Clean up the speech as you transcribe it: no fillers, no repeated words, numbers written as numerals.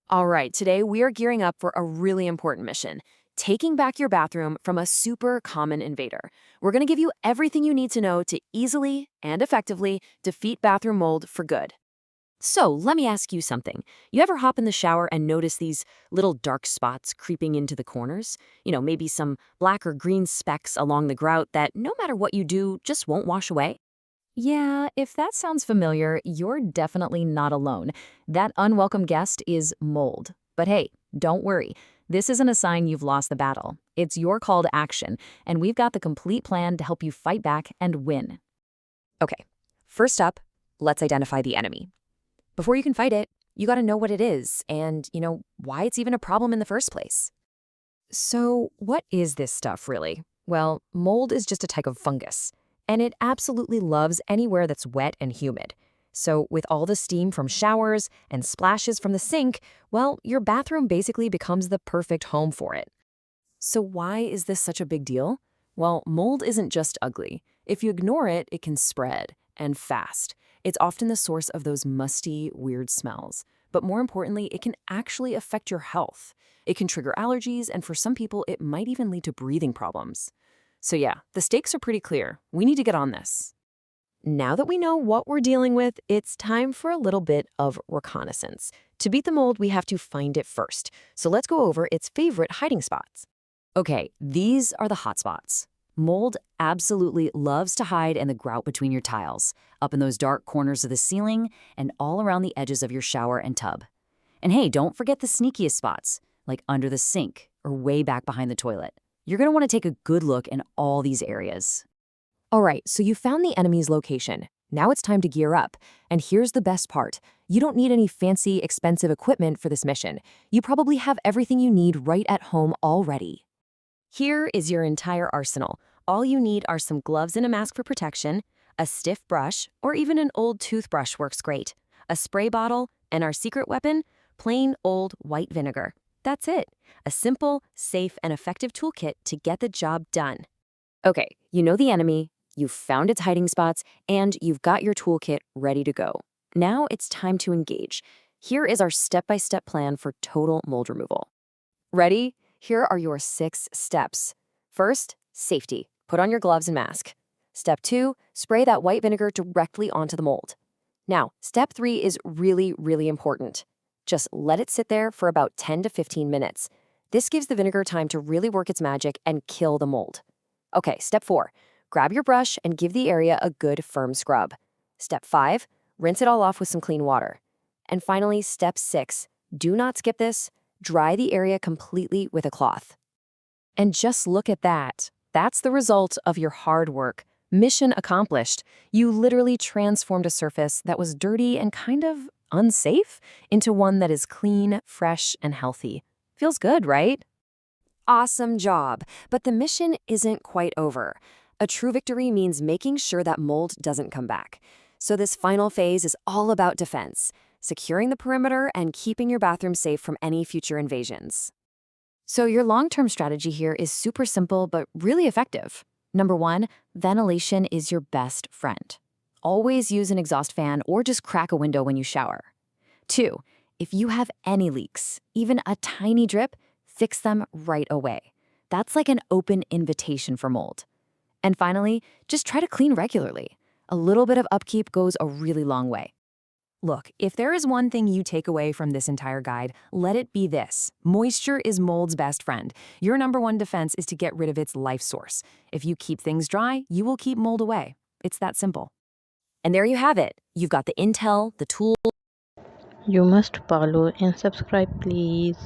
All right, today we are gearing up for a really important mission, taking back your bathroom from a super common invader. We're going to give you everything you need to know to easily and effectively defeat bathroom mold for good. So, let me ask you something. You ever hop in the shower and notice these little dark spots creeping into the corners? Maybe some black or green specks along the grout that no matter what you do, just won't wash away? Yeah, if that sounds familiar, you're definitely not alone. That unwelcome guest is mold. But hey, don't worry. This isn't a sign you've lost the battle. It's your call to action, and we've got the complete plan to help you fight back and win. Okay, first up, let's identify the enemy. Before you can fight it, you gotta know what it is and, why it's even a problem in the first place. So, what is this stuff really? Well, mold is just a type of fungus, and it absolutely loves anywhere that's wet and humid. So, with all the steam from showers and splashes from the sink, well, your bathroom basically becomes the perfect home for it. So, why is this such a big deal? Well, mold isn't just ugly. If you ignore it, it can spread, and fast. It's often the source of those musty, weird smells. But more importantly, it can actually affect your health. It can trigger allergies, and for some people, it might even lead to breathing problems. So yeah, the stakes are pretty clear. We need to get on this. Now that we know what we're dealing with, it's time for a little bit of reconnaissance. To beat the mold, we have to find it first. So let's go over its favorite hiding spots. Okay, these are the hot spots. Mold absolutely loves to hide in the grout between your tiles, up in those dark corners of the ceiling, and all around the edges of your shower and tub. And hey, don't forget the sneakiest spots, like under the sink or way back behind the toilet. You're going to want to take a good look in all these areas. All right, so you found the enemy's location. Now it's time to gear up. And here's the best part. You don't need any fancy, expensive equipment for this mission. You probably have everything you need right at home already. Here is your entire arsenal. All you need are some gloves and a mask for protection, a stiff brush, or even an old toothbrush works great, a spray bottle, and our secret weapon, plain old white vinegar. That's it. A simple, safe, and effective toolkit to get the job done. Okay, you know the enemy, you've found its hiding spots, and you've got your toolkit ready to go. Now it's time to engage. Here is our step-by-step plan for total mold removal. Ready? Here are your 6 steps. First, safety. Put on your gloves and mask. Step 2, spray that white vinegar directly onto the mold. Now, step 3 is really, really important. Just let it sit there for about 10 to 15 minutes. This gives the vinegar time to really work its magic and kill the mold. Okay, step 4, grab your brush and give the area a good firm scrub. Step 5, rinse it all off with some clean water. And finally, step 6, do not skip this, dry the area completely with a cloth. And just look at that. That's the result of your hard work. Mission accomplished. You literally transformed a surface that was dirty and kind of unsafe into one that is clean, fresh, and healthy. Feels good, right? Awesome job. But the mission isn't quite over. A true victory means making sure that mold doesn't come back. So this final phase is all about defense, securing the perimeter and keeping your bathroom safe from any future invasions. So your long-term strategy here is super simple but really effective. Number 1, ventilation is your best friend. Always use an exhaust fan or just crack a window when you shower. 2, if you have any leaks, even a tiny drip, fix them right away. That's like an open invitation for mold. And finally, just try to clean regularly. A little bit of upkeep goes a really long way. Look, if there is one thing you take away from this entire guide, let it be this. Moisture is mold's best friend. Your number 1 defense is to get rid of its life source. If you keep things dry, you will keep mold away. It's that simple. And there you have it. You've got the intel, the tools. You must follow and subscribe, please.